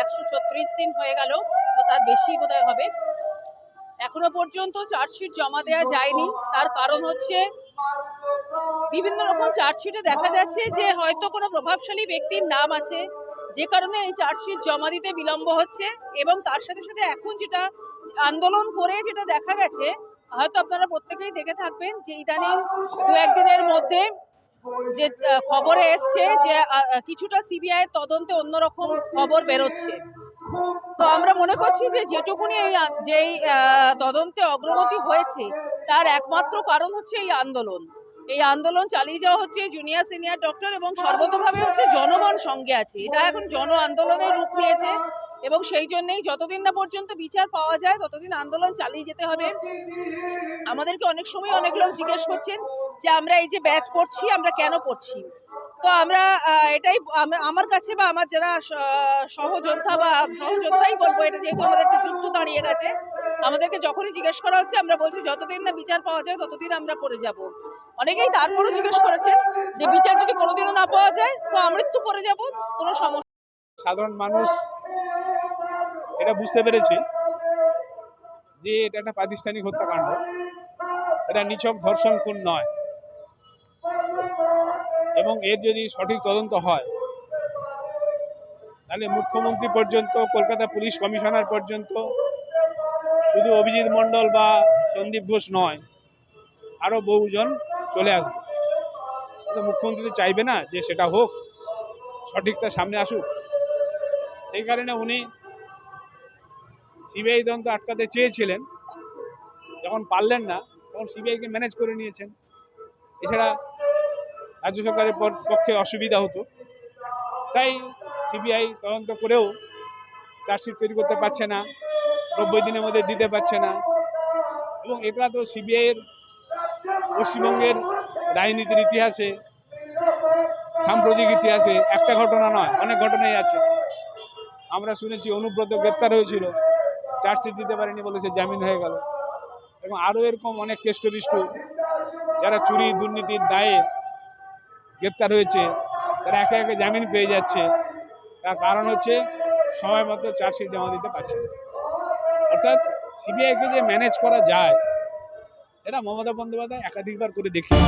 আজ 136 দিন হয়ে গেল, তো তার বেশি বোধহয় হবে। এখনো পর্যন্ত চার্জশিট জমা দেওয়া যায়নি। তার কারণ হচ্ছে বিভিন্ন রকম চার্জশিটে দেখা যাচ্ছে যে হয়তো কোনো প্রভাবশালী ব্যক্তির নাম আছে, যে কারণে এই চার্জশিট জমা দিতে বিলম্ব হচ্ছে। এবং তার সাথে সাথে এখন যেটা আন্দোলন করে যেটা দেখা গেছে, হয়তো আপনারা প্রত্যেকেই দেখে থাকবেন যে ইদানিং দু একদিনের মধ্যে যে খবরে এসছে যে কিছুটা সিবিআই তদন্তে অন্যরকম খবর বেরোচ্ছে। তো আমরা মনে করছি যে যেটুকুনি যেই তদন্তে অগ্রগতি হয়েছে তার একমাত্র কারণ হচ্ছে এই আন্দোলন। এই আন্দোলন চালিয়ে যাওয়া হচ্ছে জুনিয়র সিনিয়র ডক্টর এবং সর্বতোভাবে হচ্ছে জনগণ সঙ্গে আছে। এটা এখন জন আন্দোলনের রূপ নিয়েছে এবং সেই জন্যই যতদিন না পর্যন্ত বিচার পাওয়া যায় ততদিন আন্দোলন চালিয়ে যেতে হবে। আমাদেরকে অনেক সময় অনেক লোক জিজ্ঞেস করছেন যে আমরা এই যে ব্যাচ পড়ছি আমরা কেন পড়ছি। তো আমরা এটাই আমার কাছে বা আমার যারা সহযোদ্ধা বা সহযোদ্ধাই বলবো, এটা যেহেতু আমাদের একটা যুদ্ধ দাঁড়িয়ে গেছে, আমাদেরকে যখনই জিজ্ঞেস করা হচ্ছে আমরা বলছি যতদিন না বিচার পাওয়া যায় ততদিন আমরা পড়ে যাব। অনেকেই তারপরও জিজ্ঞেস করেছেন যে বিচার যদি কোনোদিনও না পাওয়া যায় তো আমৃত্যু পড়ে যাব, কোনো সমস্যা। সাধারণ মানুষ এটা বুঝতে পেরেছে যে এটা একটা প্রাতিষ্ঠানিক হত্যাকাণ্ড, এটা নিছক ধর্ষণ খুন নয়। এবং এর যদি সঠিক তদন্ত হয় তাহলে মুখ্যমন্ত্রী পর্যন্ত, কলকাতা পুলিশ কমিশনার পর্যন্ত, শুধু অভিজিৎ মণ্ডল বা সন্দীপ ঘোষ নয়, আরও বহুজন চলে আসবে। মুখ্যমন্ত্রী তো চাইবে না যে সেটা হোক, সঠিকটা সামনে আসুক। সেই কারণে উনি সিবিআই তদন্ত আটকাতে চেয়েছিলেন, যখন পারলেন না তখন সিবিআইকে ম্যানেজ করে নিয়েছেন। এছাড়া রাজ্য সরকারের পক্ষে অসুবিধা হতো, তাই সিবিআই তদন্ত করেও চার্জশিট তৈরি করতে পারছে না, 90 দিনের মধ্যে দিতে পারছে না। এবং এটা তো সিবিআইয়ের পশ্চিমবঙ্গের রাজনীতির ইতিহাসে, সাম্প্রতিক ইতিহাসে একটা ঘটনা নয়, অনেক ঘটনাই আছে। আমরা শুনেছি অনুব্রত গ্রেপ্তার হয়েছিল, চার্জশিট দিতে পারেনি বলে সে জামিন হয়ে গেল। এবং আরও এরকম অনেক কেষ্টবিষ্টু যারা চুরি দুর্নীতির দায়ে গ্রেপ্তার হয়েছে, তারা একে একে জামিন পেয়ে যাচ্ছে। তার কারণ হচ্ছে সময় মতো চার্জশিট জমা দিতে পারছে না। অর্থাৎ সিবিআইকে যে ম্যানেজ করা যায়, এটা মমতা বন্দ্যোপাধ্যায় একাধিকবার করে দেখিয়েছে।